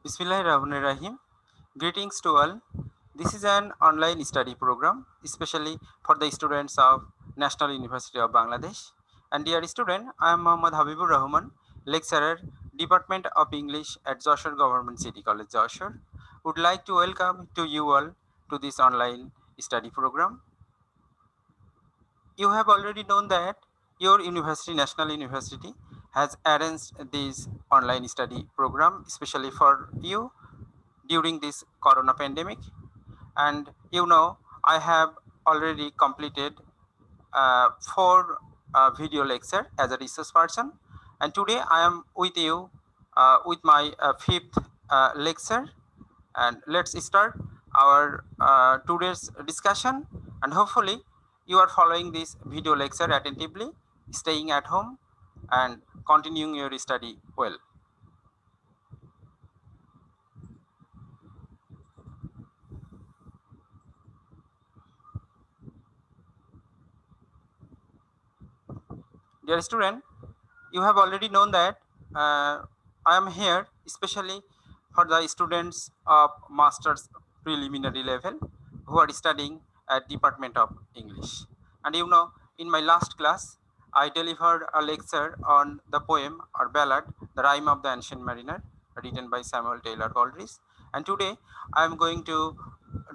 Bismillahirrahmanirrahim. Greetings to all. This is an online study program, especially for the students of National University of Bangladesh. And dear student, I am Muhammad Habibur Rahman, lecturer, Department of English at Joshore Government City College, Joshore. Would like to welcome to you all to this online study program. You have already known that your university, National University, has arranged this online study program, especially for you during this corona pandemic. And I have already completed four video lecture as a research person, and today I am with you with my fifth lecture. And let's start our today's discussion, and hopefully you are following this video lecture attentively, staying at home and continuing your study well. Dear student, you have already known that I am here especially for the students of master's preliminary level who are studying at Department of English. And in my last class, I delivered a lecture on the poem or ballad, The Rime of the Ancient Mariner, written by Samuel Taylor Coleridge. And today I am going to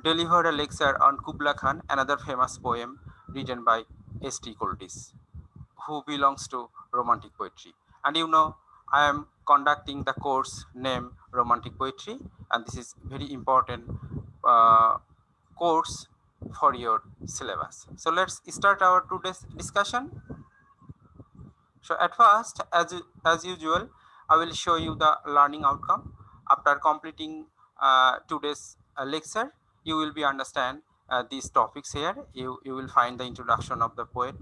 deliver a lecture on Kubla Khan, another famous poem written by S.T. Coleridge, who belongs to romantic poetry. And I am conducting the course named Romantic Poetry, and this is very important uh, course for your syllabus. So let's start our today's discussion. So at first, as usual, I will show you the learning outcome. After completing today's lecture, you will be understand these topics here. You will find the introduction of the poet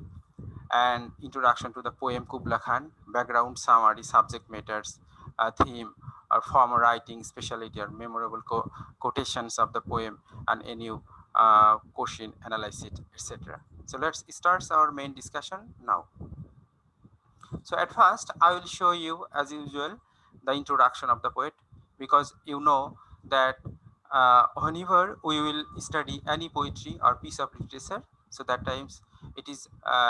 and introduction to the poem Kubla Khan, background summary, subject matters, theme, or form of writing, speciality, or memorable quotations of the poem, and any question, analyze it, etc. So let's start our main discussion now. So at first, I will show you, as usual, the introduction of the poet, because you know that whenever we will study any poetry or piece of literature, so that times it is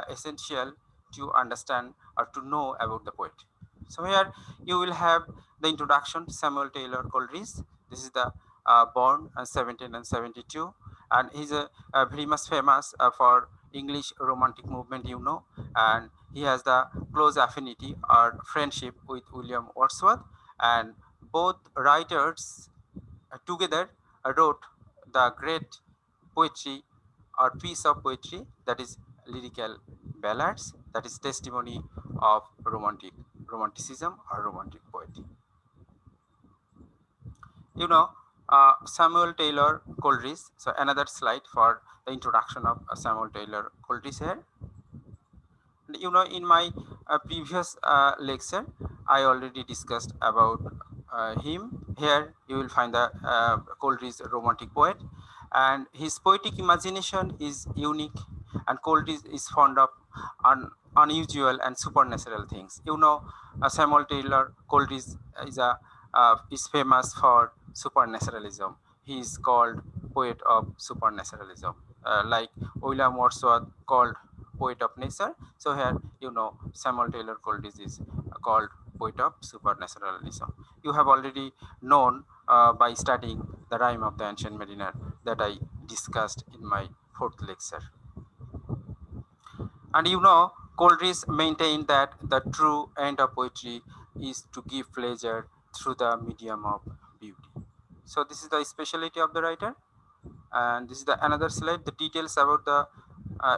essential to understand or to know about the poet. So here you will have the introduction, Samuel Taylor Coleridge. This is the born 1772, and he's a very much famous for English Romantic movement, and he has the close affinity or friendship with William Wordsworth, and both writers together wrote the great poetry or piece of poetry, that is lyrical ballads, that is testimony of romanticism or romantic poetry. you know Samuel Taylor Coleridge. So another slide for the introduction of Samuel Taylor Coleridge here. In my previous lecture, I already discussed about him. Here you will find the Coleridge romantic poet, and his poetic imagination is unique, and Coleridge is fond of unusual and supernatural things. Samuel Taylor Coleridge is famous for supernaturalism. He is called poet of supernaturalism, like William Wordsworth called poet of nature. So here, Samuel Taylor Coleridge is called poet of supernaturalism. You have already known by studying the rhyme of the ancient mariner that I discussed in my fourth lecture. And Coleridge maintained that the true end of poetry is to give pleasure through the medium of beauty. So this is the specialty of the writer, and this is the another slide, the details about the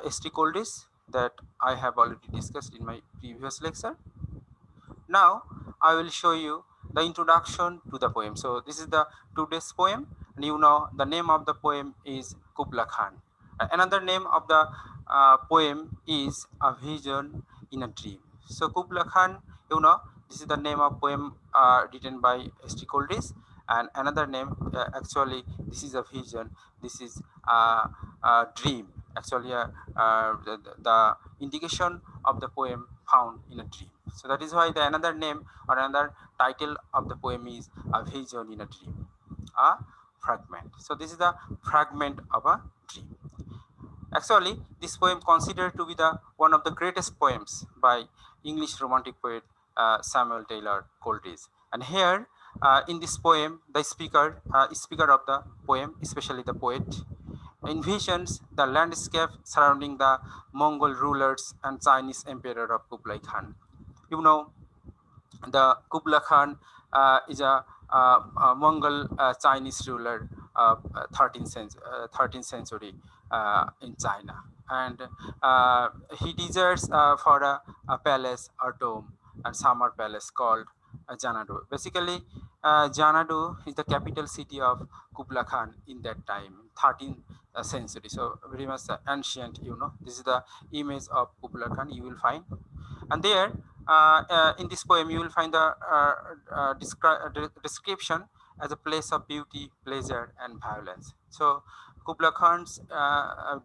St. Coleridge that I have already discussed in my previous lecture. Now I will show you the introduction to the poem. So this is the today's poem, and the name of the poem is Kubla Khan. Another name of the poem is A Vision in a Dream. So Kubla Khan, this is the name of poem written by St. Coleridge, and another name, actually this is a vision, this is a dream. Actually, the indication of the poem found in a dream. So that is why the another name or another title of the poem is A Vision in a Dream, a fragment. So this is the fragment of a dream. Actually, this poem considered to be the one of the greatest poems by English romantic poet Samuel Taylor Coleridge. And here, in this poem, the speaker of the poem, especially the poet, envisions the landscape surrounding the Mongol rulers and Chinese emperor of Kublai Khan. You know, the Kublai Khan is a Mongol Chinese ruler of 13th century in China, and he deserts for a palace or dome and summer palace called Janadu. Basically, Janadu is the capital city of Kublai Khan in that time, 13th century. So very much ancient. This is the image of Kublai Khan you will find, and there in this poem you will find the description as a place of beauty, pleasure, and violence. So Kublai Khan's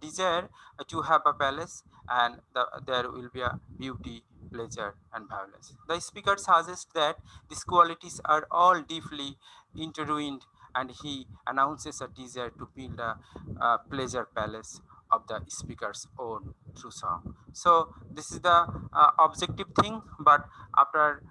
desire to have a palace, and there will be a beauty, pleasure, and violence. The speaker suggests that these qualities are all deeply intertwined, and he announces a desire to build a pleasure palace of the speaker's own through song. So this is the objective thing, but after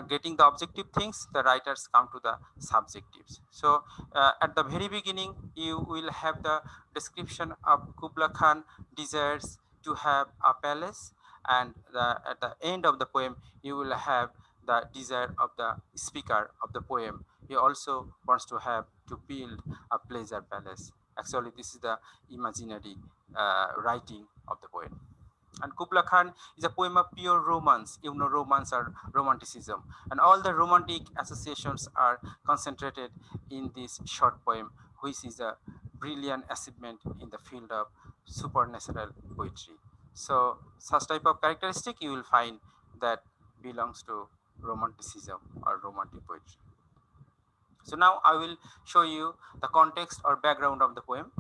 getting the objective things, the writers come to the subjectives. So at the very beginning you will have the description of Kublai Khan desires to have a palace, and at the end of the poem you will have the desire of the speaker of the poem. He also wants to have to build a pleasure palace. Actually, this is the imaginary writing of the poet. And Kubla Khan is a poem of pure romance. Romance or romanticism. And all the romantic associations are concentrated in this short poem, which is a brilliant achievement in the field of supernatural poetry. So, such type of characteristic you will find that belongs to romanticism or romantic poetry. So now I will show you the context or background of the poem.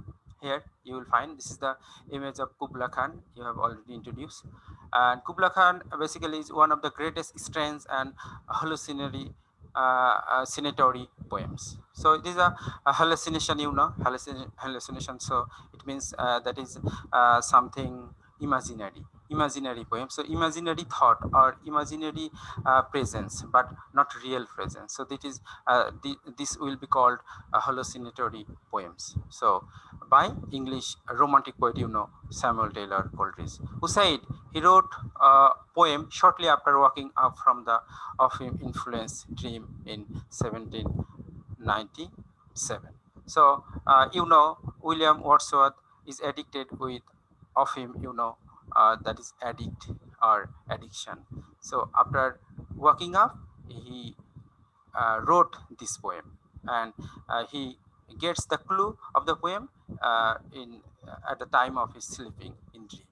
Here you will find this is the image of Kubla Khan you have already introduced. And Kubla Khan basically is one of the greatest strange and hallucinatory poems. So it is a hallucination, hallucination. So it means that is something imaginary poem. So imaginary thought or imaginary presence, but not real presence. So that is this will be called hallucinatory poems. So by English romantic poet Samuel Taylor Coleridge, who said he wrote a poem shortly after waking up from the of him influence dream in 1797. So William Wordsworth is addicted with of him that is addict or addiction. So after waking up he wrote this poem, and he gets the clue of the poem in at the time of his sleeping in dream.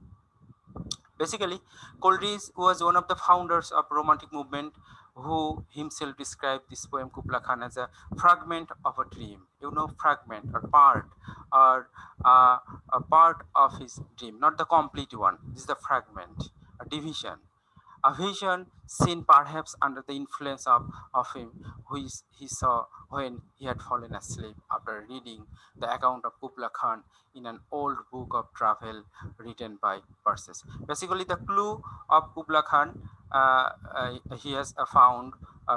Basically, Coleridge was one of the founders of Romantic movement, who himself described this poem Kubla Khan as a fragment of a dream. Fragment or part, or a part of his dream, not the complete one. This is the fragment, a division, a vision seen perhaps under the influence of him, which he saw when he had fallen asleep after reading the account of Kubla Khan in an old book of travel written by Perses. Basically, the clue of Kubla Khan, he has found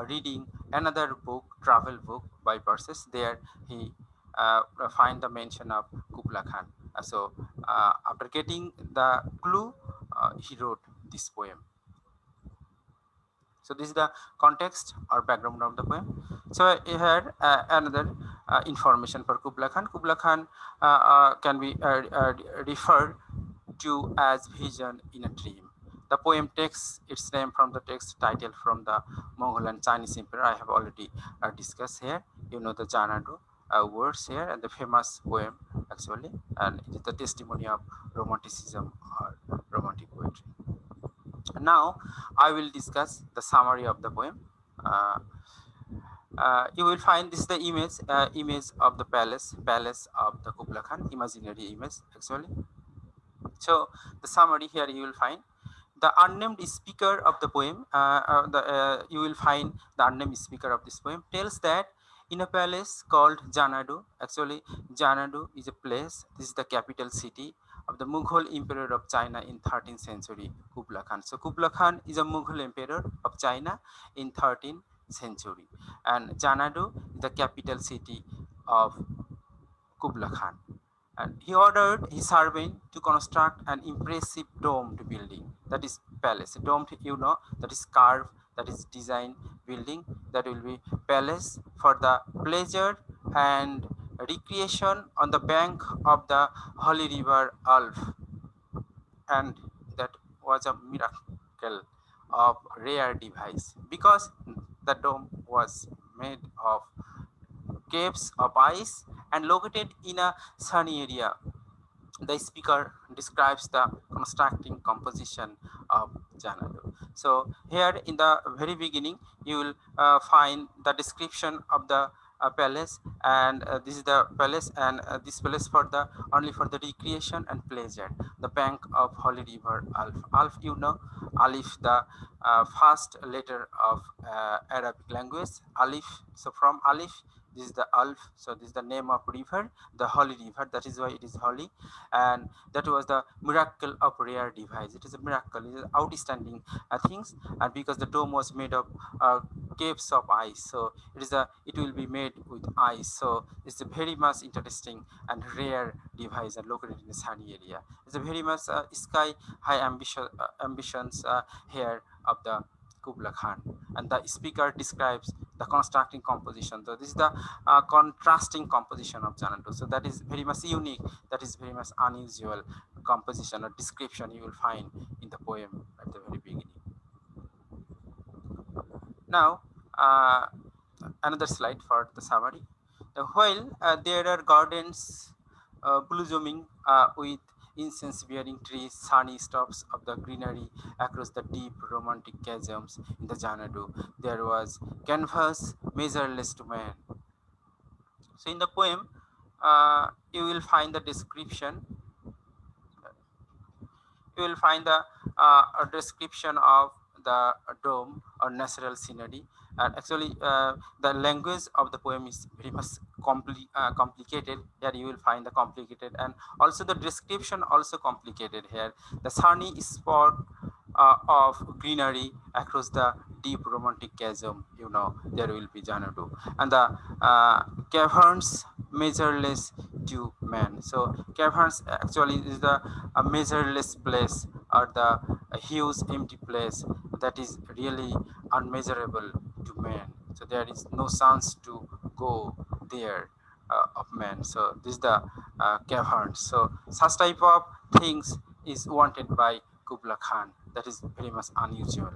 reading another book, travel book by Perses. There he find the mention of Kubla Khan. After getting the clue, he wrote this poem. So this is the context or background of the poem. So here another information for Kubla Khan. Kubla Khan can be referred to as vision in a dream. The poem takes its name from the text title from the Mongol and Chinese emperor. I have already discussed here. The Janadu words here, and the famous poem actually, and it is the testimony of romanticism or romantic poetry. Now I will discuss the summary of the poem. You will find this is the image of the palace of the Kubla Khan, imaginary image actually. So the summary here you will find: The unnamed speaker of the poem, you will find the unnamed speaker of this poem tells that in a palace called Janadu, actually Janadu is a place, this is the capital city of the Mughal emperor of China in 13th century, Kublai Khan. So Kublai Khan is a Mughal emperor of China in 13th century, and Janadu is the capital city of Kublai Khan, and he ordered his servant to construct an impressive domed building, that is palace. Domed, you know, that is carved, that is design building, that will be palace for the pleasure and recreation on the bank of the holy river Alf, and that was a miracle of rare device because the dome was made of caves of ice and located in a sunny area. The speaker describes the constructing composition of Xanadu. So here in the very beginning, you will find the description of the palace, and this is the palace, and this palace for the only for the recreation and pleasure. The bank of holy river Alf. Alf, you know, Alif, the first letter of Arabic language. Alif. So from Alif, this is the Alf. So this is the name of river, the holy river. That is why it is holy, and that was the miracle of rare device. It is a miracle, it is outstanding things, and because the dome was made of caves of ice, so it will be made with ice, so it's a very much interesting and rare device and located in a sunny area. It's a very much sky high ambitions here of the Kublai Khan, and the speaker describes the constructing composition. So this is the contrasting composition of Janatu. So that is very much unique. That is very much unusual composition or description you will find in the poem at the very beginning. Now, another slide for the summary. While there are gardens blossoming with incense-bearing trees, sunny stops of the greenery across the deep romantic chasms in the Janadu, there was canvas measureless to man. So in the poem, you will find the description, you will find the a description of the dome or natural scenery, and actually the language of the poem is very much complicated. Here you will find the complicated, and also the description also complicated here. The sunny spot of greenery across the deep romantic chasm, you know, there will be Janadu, and the caverns measureless to man. So caverns actually is the a measureless place, or the a huge empty place that is really unmeasurable to man. So there is no chance to go there of man. So this is the caverns. So such type of things is wanted by Kublai Khan. That is very much unusual.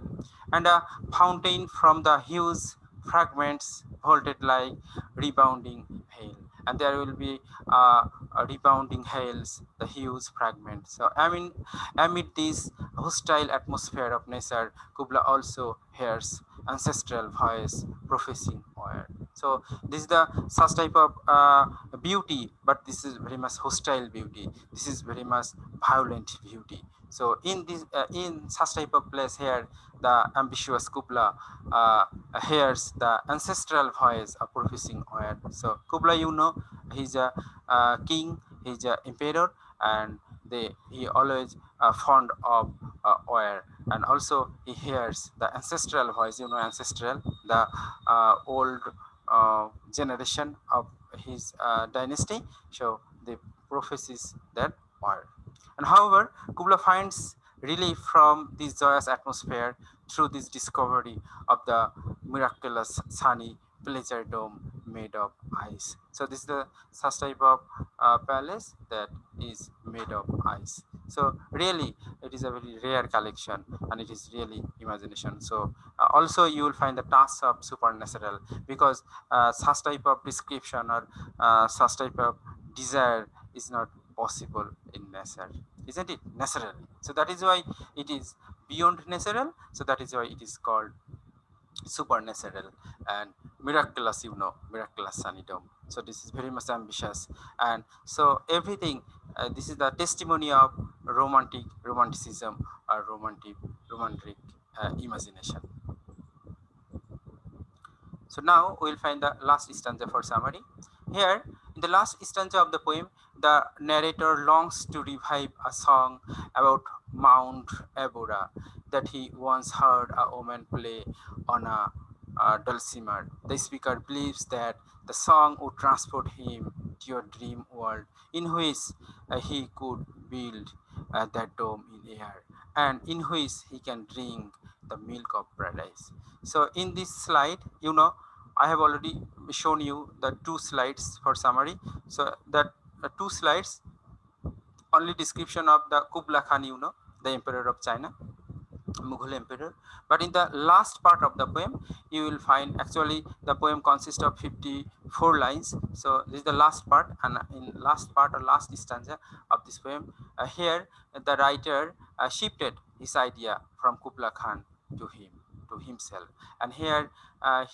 And a fountain from the huge fragments vaulted like rebounding hail, and there will be rebounding hails, the huge fragments. So I mean, amid this hostile atmosphere of nature, Kubla also hears ancestral voice professing word. So this is the such type of beauty, but this is very much hostile beauty. This is very much violent beauty. So in such type of place here, the ambitious Kubla hears the ancestral voice of professing word. So Kubla, you know, he's a king, he's a emperor, and he always fond of oil, and also he hears the ancestral voice, you know, ancestral, the old generation of his dynasty, so they prophecies that word. And however, Kubla finds relief from this joyous atmosphere through this discovery of the miraculous sunny pleasure dome made of ice. So this is the such type of palace that is made of ice. So really, it is a very rare collection, and it is really imagination. So also you will find the touch of supernatural, because such type of description or such type of desire is not possible in nature, isn't it? Naturally. So that is why it is beyond natural. So that is why it is called supernatural and miraculous, you know, miraculous sunny dome. So this is very much ambitious, and so everything this is the testimony of romanticism or romantic imagination. So now we will find the last stanza for summary. Here, in the last stanza of the poem, the narrator longs to revive a song about Mount Abora that he once heard a woman play on a dulcimer. The speaker believes that the song would transport him to a dream world in which he could build that dome in air, and in which he can drink the milk of paradise. So in this slide, I have already shown you the two slides for summary. So that two slides only description of the Kublai Khan, the emperor of China, Mughal emperor. But in the last part of the poem, you will find actually the poem consists of 54 lines. So this is the last part, and in last part or last stanza of this poem, here the writer shifted his idea from Kublai Khan to himself, and here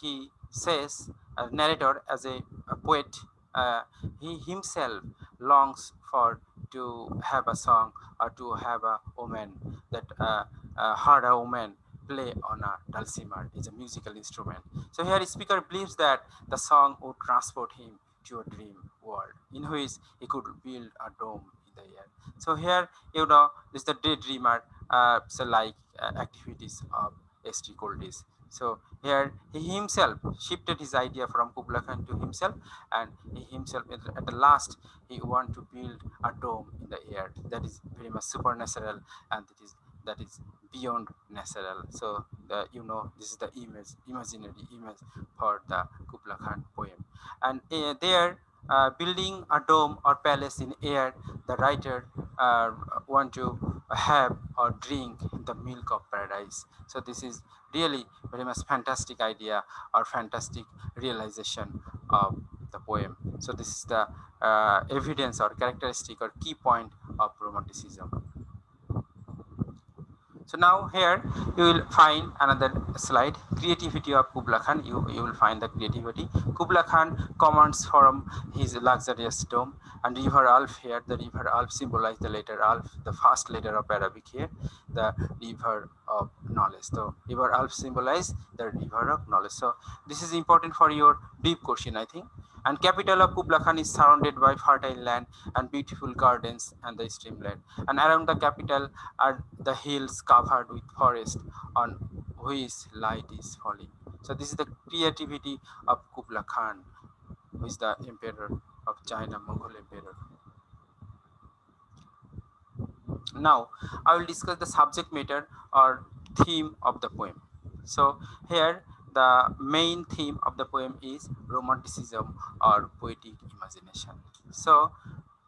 he says, narrator as a poet, uh, he himself longs for to have a song or to have a woman that heard a woman play on a dulcimer. It's a musical instrument. So here speaker believes that the song would transport him to a dream world in which he could build a dome in the air. So here, this is the daydreamer, so like activities of S.T. Goldis. So here he himself shifted his idea from Kublai Khan to himself, and he himself at the last he want to build a dome in the air that is very much supernatural, and that is beyond natural. So this is the imaginary image for the Kublai Khan poem, and there building a dome or palace in air, the writer want to have or drink the milk of paradise. So this is really very much fantastic idea or fantastic realization of the poem. So this is the evidence or characteristic or key point of romanticism. So now here you will find another slide, creativity of Kublai Khan. You will find the creativity. Kublai Khan commands from his luxurious dome, and river Alf here. The river Alf symbolize the letter Alf, the first letter of Arabic here, the river of knowledge. So river Alf symbolize the river of knowledge. So this is important for your deep question, I think. And capital of Kublai Khan is surrounded by fertile land and beautiful gardens and the streamlet. And around the capital are the hills covered with forest on which light is falling. So this is the creativity of Kublai Khan, who is the emperor of China, Mughal emperor. Now I will discuss the subject matter or theme of the poem. So here the main theme of the poem is romanticism or poetic imagination. So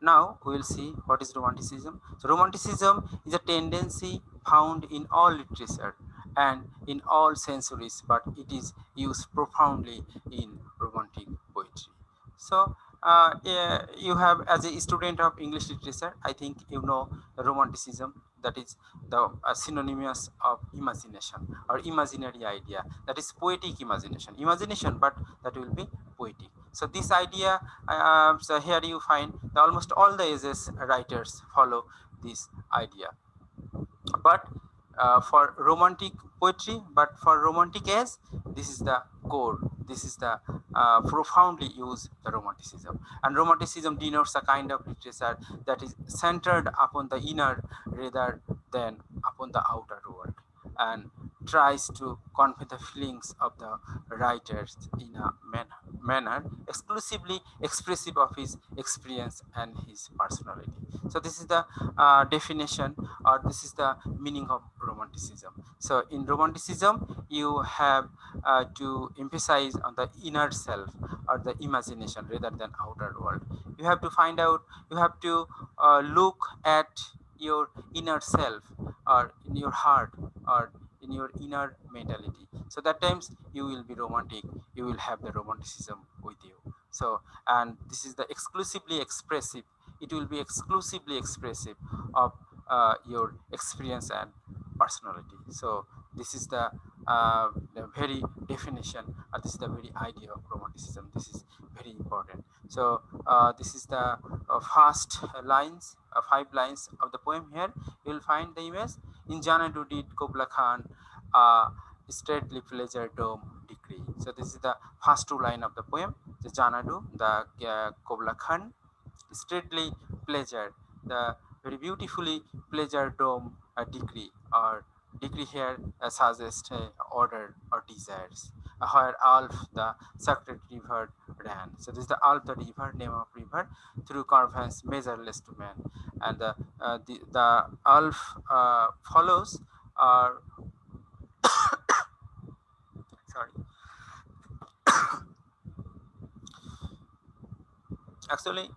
now we will see what is romanticism. So romanticism is a tendency found in all literature and in all centuries, but it is used profoundly in romantic poetry. So yeah, you have, as a student of English literature, I think you know romanticism, that is the synonymous of imagination or imaginary idea, that is poetic imagination, but that will be poetic. So this idea, so here you find the almost all the ages writers follow this idea, but for romantic poetry, but for romantic age, this is the core, this is the profoundly used the romanticism. And romanticism denotes a kind of literature that is centered upon the inner rather than upon the outer world, and tries to convey the feelings of the writers in a manner exclusively expressive of his experience and his personality. So this is the definition, or this is the meaning of romanticism. So in romanticism, you have to emphasize on the inner self or the imagination rather than outer world. You have to find out, you have to look at your inner self or in your heart or in your inner mentality. So that times you will be romantic, you will have the romanticism with you. So, and this is the exclusively expressive, it will be exclusively expressive of your experience and personality. So this is the the very definition, this is the very idea of romanticism. This is very important. So this is the first lines, 5 lines of the poem. Here you will find the image. In Janadu did Kubla Khan straightly pleasure dome decree. So this is the first 2 lines of the poem. The Janadu, the Kubla Khan straightly pleasure, the very beautifully pleasure dome decree, or decree here suggests order or desires, where Alf the sacred river ran. So this is the Alf the river, name of river, through caravans measureless to man. And the Alf follows, or sorry, actually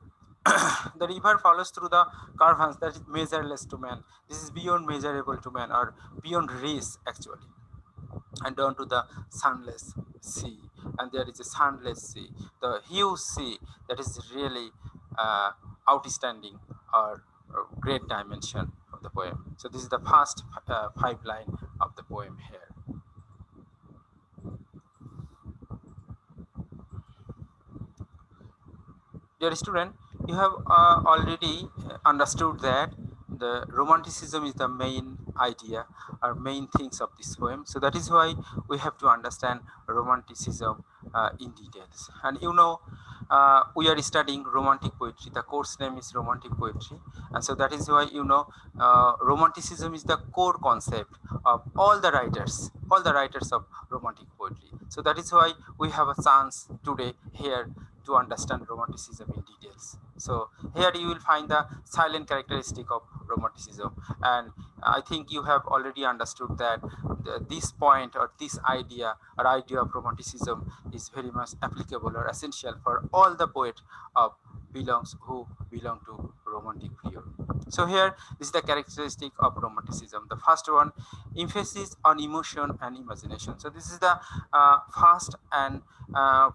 the river follows through the caravans that is measureless to man. This is beyond measurable to man, or beyond race actually, and down to the sunless sea. And there is a sunless sea, the huge sea, that is really outstanding, or great dimension of the poem. So this is the first 5 line of the poem here. Dear student, you have already understood that the romanticism is the main idea or main things of this poem. So that is why we have to understand romanticism in details. And we are studying romantic poetry. The course name is romantic poetry, and so that is why romanticism is the core concept of all the writers of romantic poetry. So that is why we have a chance today here to understand romanticism in details. So here you will find the silent characteristic of romanticism, and I think you have already understood that this point, or this idea or idea of romanticism, is very much applicable or essential for all the poets of who belong to romantic period. So here this is the characteristic of romanticism. The first one, emphasis on emotion and imagination. So this is the first and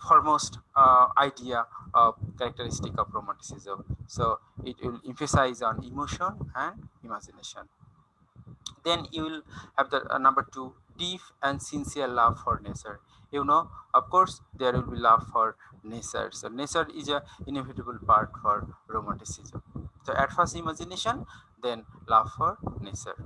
foremost idea of characteristic of romanticism. So it will emphasize on emotion and imagination. Then you will have the number 2, deep and sincere love for nature. Of course there will be love for nature. So nature is a inevitable part for romanticism. So at first imagination, then love for nature,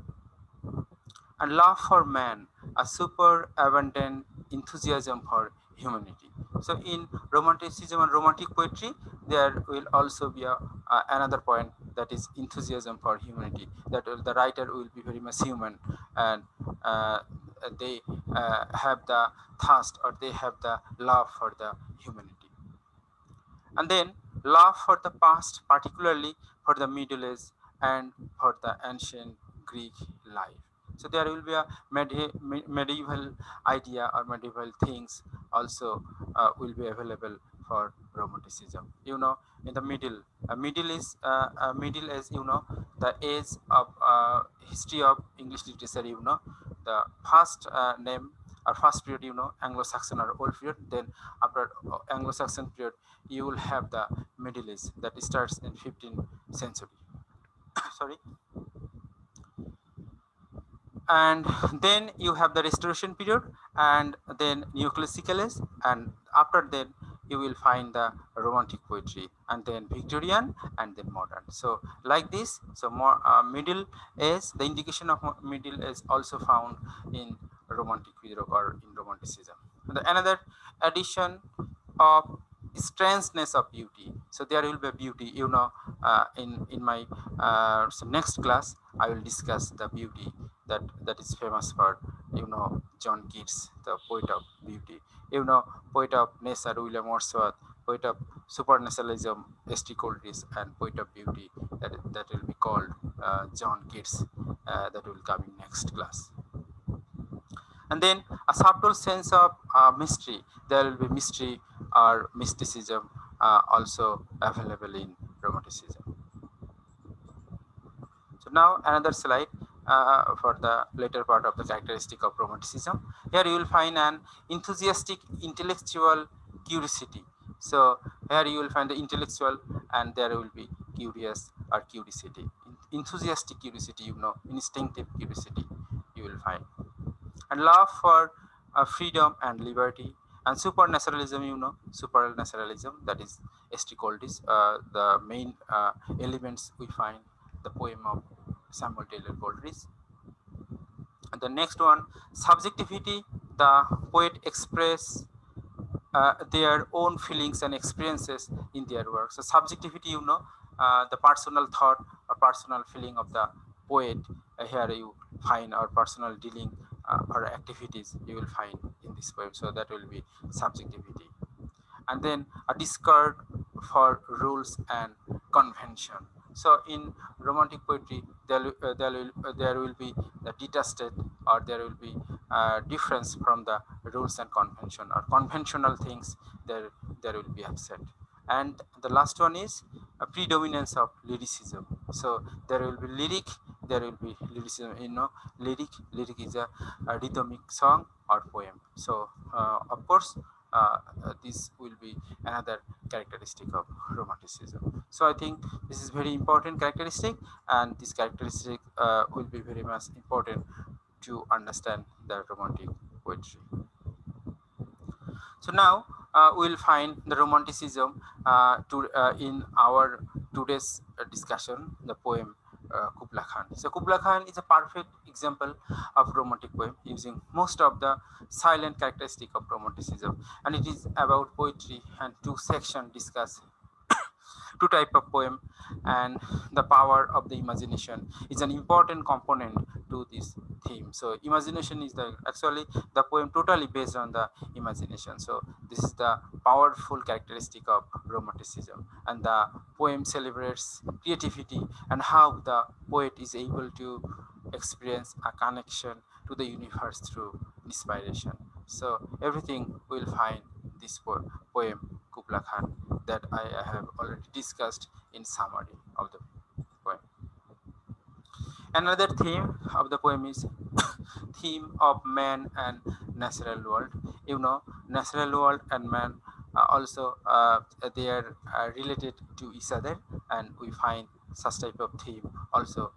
and love for man, a super abundant enthusiasm for humanity. So in romanticism and romantic poetry, there will also be another point, that is enthusiasm for humanity. That the writer will be very much human, and uh, they have the thirst, or they have the love for the humanity. And then love for the past, particularly for the Middle Age and for the ancient Greek life. So there will be a medieval idea or medieval things also will be available for romanticism. In the middle is the age of history of English literature. The first name or first period, Anglo-Saxon or old period. Then after Anglo-Saxon period, you will have the Middle Age that starts in 15th century. Sorry. And then you have the Restoration period, and then Neoclassical age, and after that you will find the Romantic poetry, and then Victorian, and then modern. So like this, so more middle age, the indication of middle age also found in Romantic period or in Romanticism. And another addition of strangeness of beauty. So there will be beauty. In my so next class, I will discuss the beauty that is famous for John Keats, the poet of beauty. Poet of nature William Wordsworth, poet of supernaturalism S.T. Coleridge, and poet of beauty that will be called John Keats. That will come in next class. And then a subtle sense of mystery. There will be mystery or mysticism also available in romanticism. So now another slide for the later part of the characteristic of romanticism. Here you will find an enthusiastic intellectual curiosity. So here you will find the intellectual, and there will be curious or curiosity. Enthusiastic curiosity, instinctive curiosity you will find. And love for freedom and liberty. And supernaturalism, supernaturalism, that is st Goldis, the main elements we find the poem of Samuel Taylor Coleridge. And the next one, subjectivity, the poet express their own feelings and experiences in their work. So subjectivity, the personal thought or personal feeling of the poet. Here you find our personal dealing or activities you will find in this poem. So that will be subjectivity. And then a discard for rules and convention. So in romantic poetry, there will be the detested, or there will be difference from the rules and convention, or conventional things there will be absent. And the last one is a predominance of lyricism. So there will be lyric, there will be lyricism. Lyric is a rhythmic song or poem. So of course, this will be another characteristic of romanticism. So I think this is very important characteristic, and this characteristic will be very much important to understand the romantic poetry. So now we will find the romanticism in our today's discussion, the poem Kubla Khan. So Kubla Khan is a perfect example of romantic poem, using most of the silent characteristic of romanticism, and it is about poetry, and two sections discuss two type of poem, and the power of the imagination is an important component to this theme. So imagination is the actually the poem totally based on the imagination. So this is the powerful characteristic of romanticism, and the poem celebrates creativity and how the poet is able to experience a connection to the universe through inspiration. So everything we'll find this poem Kubla Khan, that I have already discussed in summary of the poem. Another theme of the poem is theme of man and natural world. Natural world and man also they are related to each other, and we find such type of theme also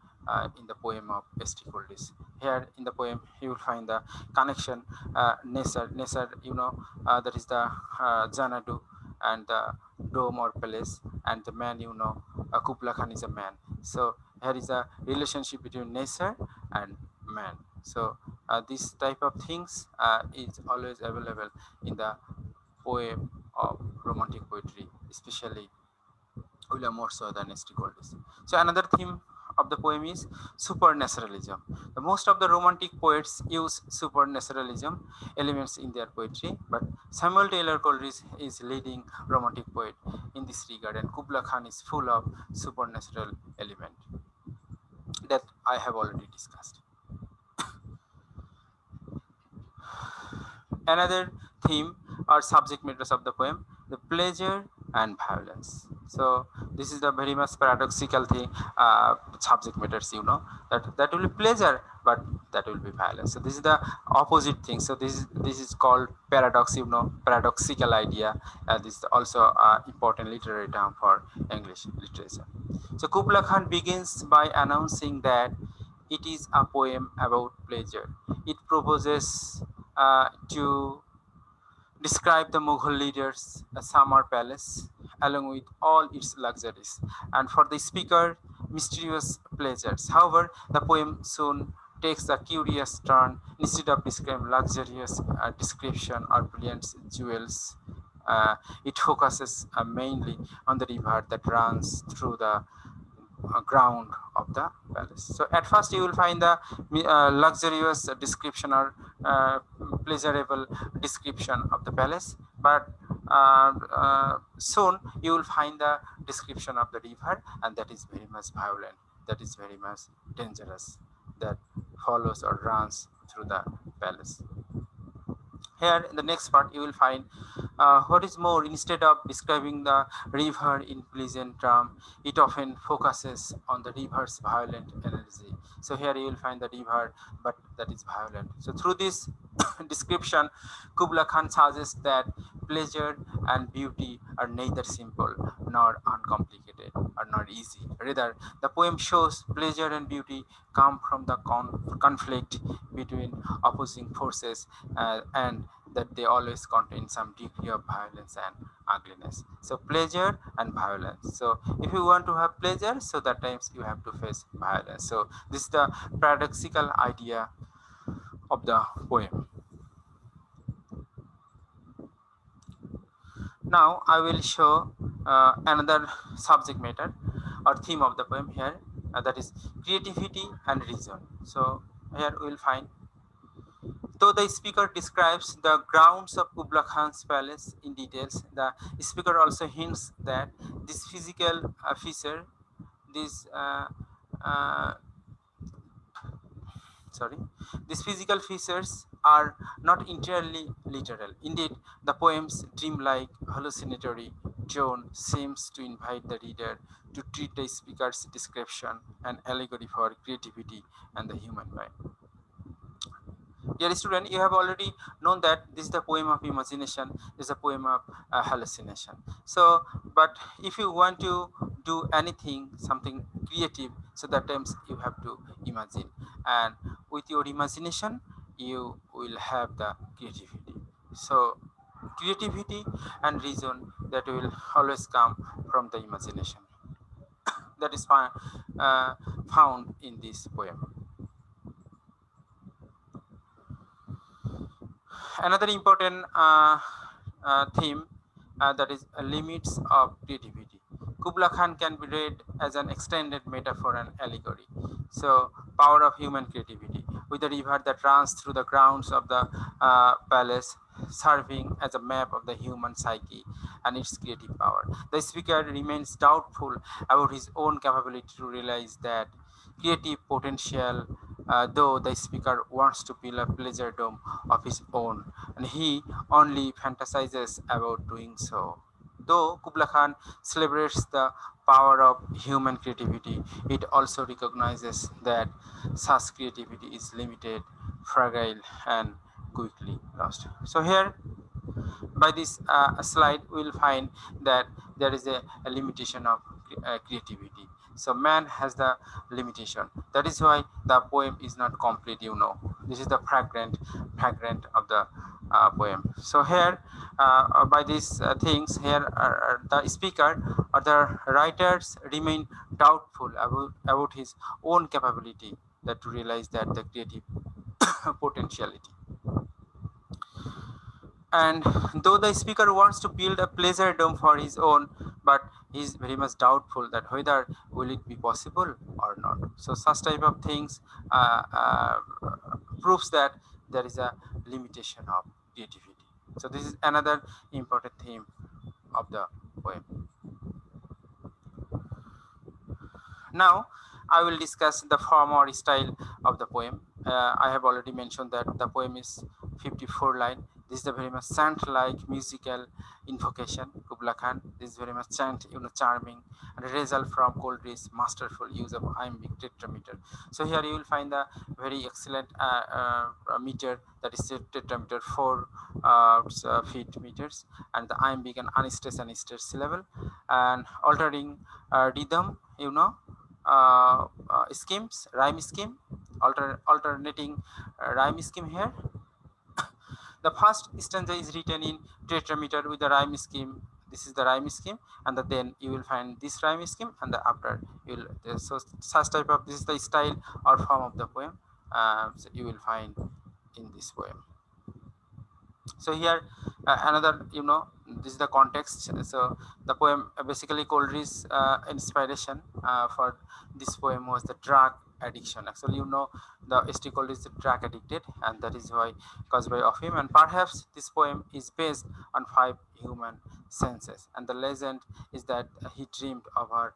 in the poem of st Goldis. Here in the poem you will find the connection, nature, that is the Xanadu and the dome or palace, and the man, Kubla Khan is a man. So here is a relationship between nature and man. So this type of things is always available in the poem of romantic poetry, especially William more so than st Goldis. So another theme of the poem is supernaturalism. The most of the romantic poets use supernaturalism elements in their poetry, but Samuel Taylor Coleridge is leading romantic poet in this regard, and Kubla Khan is full of supernatural element that I have already discussed. Another theme or subject matters of the poem, the pleasure and violence. So this is the very much paradoxical thing, subject matters, that will be pleasure, but that will be violence. So this is the opposite thing. So this is called paradox, paradoxical idea. This is also important literary term for English literature. So Kubla Khan begins by announcing that it is a poem about pleasure. It proposes to describe the Mughal leaders' summer palace along with all its luxuries, and for the speaker, mysterious pleasures. However, the poem soon takes a curious turn. Instead of describing luxurious description or brilliant jewels, it focuses mainly on the river that runs through the ground of the palace. So at first you will find the luxurious description or pleasurable description of the palace, but soon you will find the description of the river, and that is very much violent, that is very much dangerous, that follows or runs through the palace. Here in the next part you will find what is more, instead of describing the river in pleasant term, it often focuses on the river's violent energy. So here you will find the river, but that is violent. So through this description, Kubla Khan suggests that pleasure and beauty are neither simple nor uncomplicated or not easy. Rather, the poem shows pleasure and beauty come from the conflict between opposing forces, and that they always contain some degree of violence and ugliness. So pleasure and violence. So if you want to have pleasure, so that times you have to face violence. So this is the paradoxical idea of the poem. Now I will show another subject matter or theme of the poem here, that is creativity and reason. So here we will find, though the speaker describes the grounds of Kubla Khan's palace in details, the speaker also hints that this physical feature, this uh, sorry, these physical features are not entirely literal. Indeed, the poem's dreamlike, hallucinatory tone seems to invite the reader to treat the speaker's description an allegory for creativity and the human mind. Dear student, you have already known that this is the poem of imagination, this is a poem of hallucination. So, but if you want to do anything, something creative, so that times you have to imagine, and with your imagination, you will have the creativity. So, creativity and reason that will always come from the imagination. That is found in this poem. Another important theme, that is limits of creativity. Kubla Khan can be read as an extended metaphor and allegory. So, power of human creativity, with the river that runs through the grounds of the palace, serving as a map of the human psyche and its creative power. The speaker remains doubtful about his own capability to realize that creative potential, though the speaker wants to build a pleasure dome of his own, and he only fantasizes about doing so. Though Kubla Khan celebrates the power of human creativity, it also recognizes that such creativity is limited, fragile, and quickly lost. So here, by this slide, we will find that there is a limitation of creativity. So man has the limitation. That is why the poem is not complete. This is the fragment of the poem. So here, by these things here, the speaker or the writers remain doubtful about his own capability, that to realize that the creative potentiality. And though the speaker wants to build a pleasure dome for his own, but he is very much doubtful that whether will it be possible or not. So such type of things proves that there is a limitation of creativity. So this is another important theme of the poem. Now, I will discuss the form or style of the poem. I have already mentioned that the poem is 54 line. This is a very much chant-like musical invocation. Kubla Khan. This is very much charming, and a result from Coleridge's masterful use of iambic tetrameter. So here you will find the very excellent meter, that is tetrameter, 4 feet meters, and the iambic and unstressed and stressed syllable, and altering rhythm. Schemes, rhyme scheme, alternating rhyme scheme here. The first stanza is written in tetrameter with the rhyme scheme. This is the rhyme scheme, and then you will find this rhyme scheme, and the after you will. So such type of, this is the style or form of the poem. So you will find in this poem. So here, another, this is the context. So the poem, basically Coleridge's inspiration for this poem was the drug addiction. Actually, the ST Coleridge is drug addicted, and that is why caused by of him. And perhaps this poem is based on 5 human senses, and the legend is that he dreamed over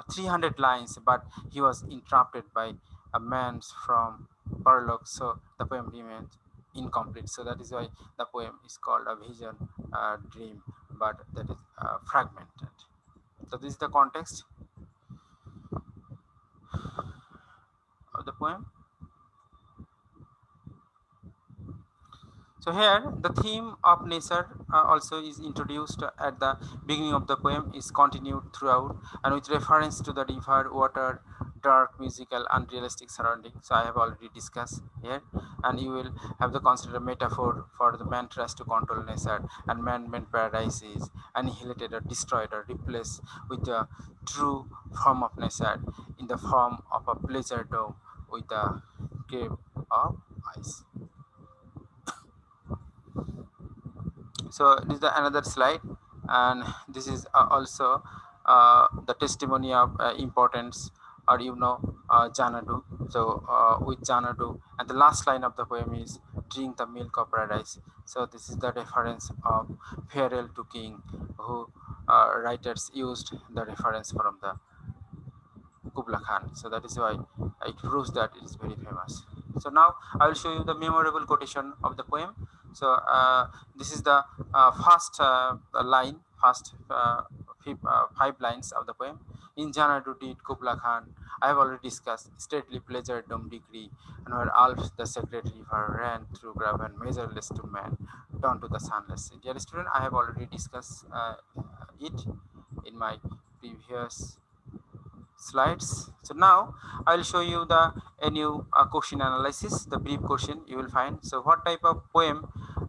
300 lines, but he was interrupted by a man from Burlock, so the poem remains incomplete. So that is why the poem is called a vision, dream, but that is fragmented. So this is the context of the poem. So here the theme of nature also is introduced at the beginning of the poem, is continued throughout, and with reference to the river, water, dark, musical, unrealistic surroundings. So I have already discussed here, and you will have to consider metaphor for the man tries to control nature, and man-made paradise is annihilated or destroyed or replaced with the true form of nature in the form of a pleasure dome with a cave of ice. So this is the another slide, and this is also the testimony of importance, or Janadu. So with Janadu, and the last line of the poem is drink the milk of paradise. So this is the reference of farewell to king, who writers used the reference from the Kubla Khan. So that is why it proves that it is very famous. So now I will show you the memorable quotation of the poem. So this is the first line, first five lines of the poem. In Janadu did Kubla Khan, I have already discussed, stately pleasure dome degree, and where Alps the sacred river ran through grave and measureless to man, down to the sunless sea. Dear student, I have already discussed it in my previous slides. So now I will show you the a new question analysis, the brief question you will find. So what type of poem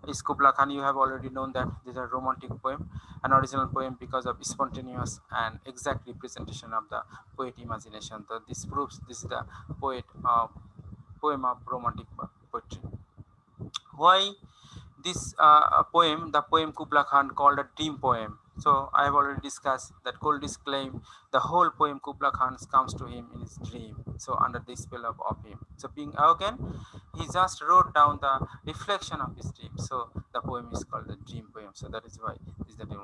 is Kubla Khan? You have already known that these are romantic poem, an original poem because of spontaneous and exact representation of the poet imagination. So this proves this is the poem of romantic poetry. Why this poem, the poem Kubla Khan called a dream poem? So I have already discussed that Coldis claim the whole poem Kubla Khan comes to him in his dream. So under the spell of him. So being awoken, he just wrote down the reflection of his dream. So the poem is called the dream poem. So that is why this is the name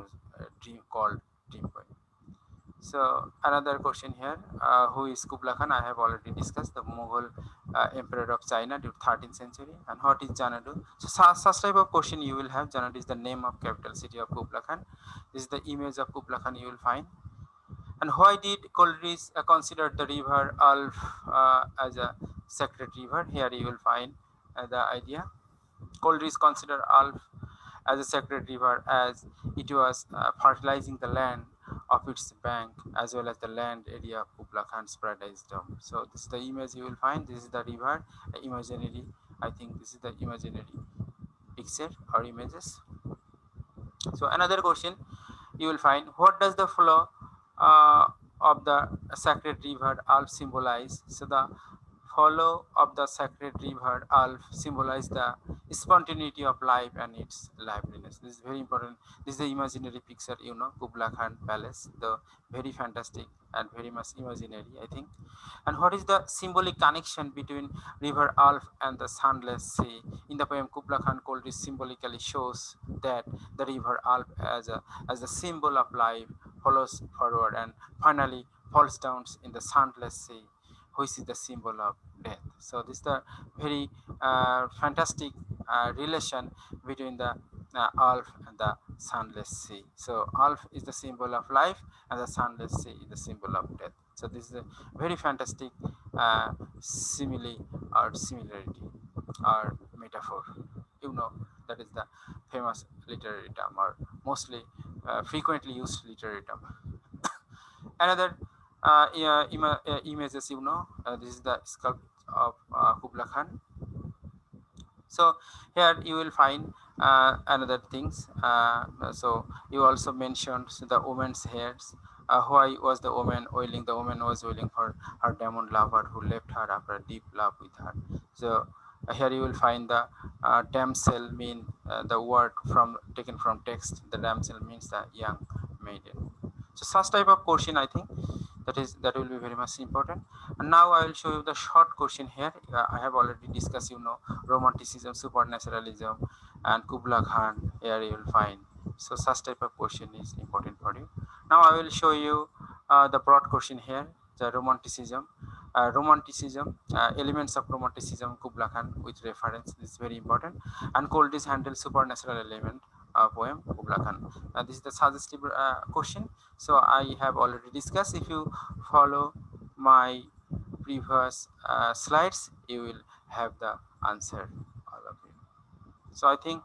dream called dream poem. So another question here, who is Kublai Khan? I have already discussed the Mughal emperor of China during 13th century. And what is Janadu? So such type of question you will have. Janadu is the name of capital city of Kublai Khan. This is the image of Kublai Khan you will find. And why did Coleridge consider the river Alf as a sacred river? Here you will find the idea. Coleridge considered Alf as a sacred river as it was fertilizing the land of its bank as well as the land area of Kubla Khan's paradise dome. So this is the image you will find. This is the river, imaginary. I think this is the imaginary picture or images. So another question you will find: what does the flow uh, of the sacred river Alp symbolize? So the flow of the sacred river Alp symbolize the spontaneity of life and its liveliness. This is very important. This is the imaginary picture, Kubla Khan Palace, the very fantastic and very much imaginary, I think. And what is the symbolic connection between river Alp and the sunless sea? In the poem, Kubla Khan Colditch symbolically shows that the river Alp as a symbol of life follows forward and finally falls down in the sunless sea, which is the symbol of death. So this is the very fantastic relation between the Alf and the sunless sea. So Alf is the symbol of life, and the sunless sea is the symbol of death. So this is a very fantastic simile or similarity or metaphor. You know that is the famous literary term or mostly frequently used literary term. Another images, this is the sculpt of Kubla Khan. So here you will find another things. So you also mentioned the woman's hairs. Why was the woman wailing? The woman was wailing for her demon lover who left her after a deep love with her. So here you will find the damsel mean the word from taken from text. The damsel means the young maiden. So such type of question, I think that will be very much important. And now I will show you the short question here. I have already discussed, romanticism, supernaturalism, and Kubla Khan. Here you will find. So such type of question is important for you. Now I will show you the broad question here. The romanticism, elements of romanticism, Kubla Khan with reference. This is very important. And Coleridge handles supernatural element poem Kubla Khan. This is the suggestive question. So I have already discussed. If you follow my previous slides, you will have the answer, all of you. So I think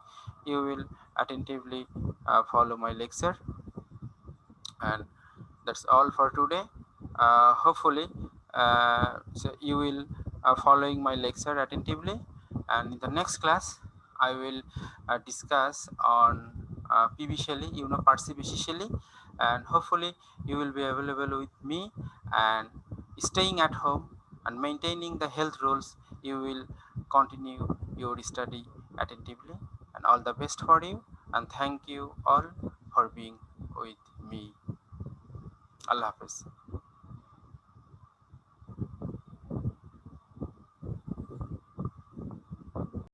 you will attentively follow my lecture, and that's all for today. Hopefully so you will following my lecture attentively, and in the next class I will discuss on PV Shelley, Percipi Shelley, and hopefully you will be available with me and staying at home and maintaining the health rules. You will continue your study attentively, and all the best for you, and thank you all for being with me. Allah Hafez.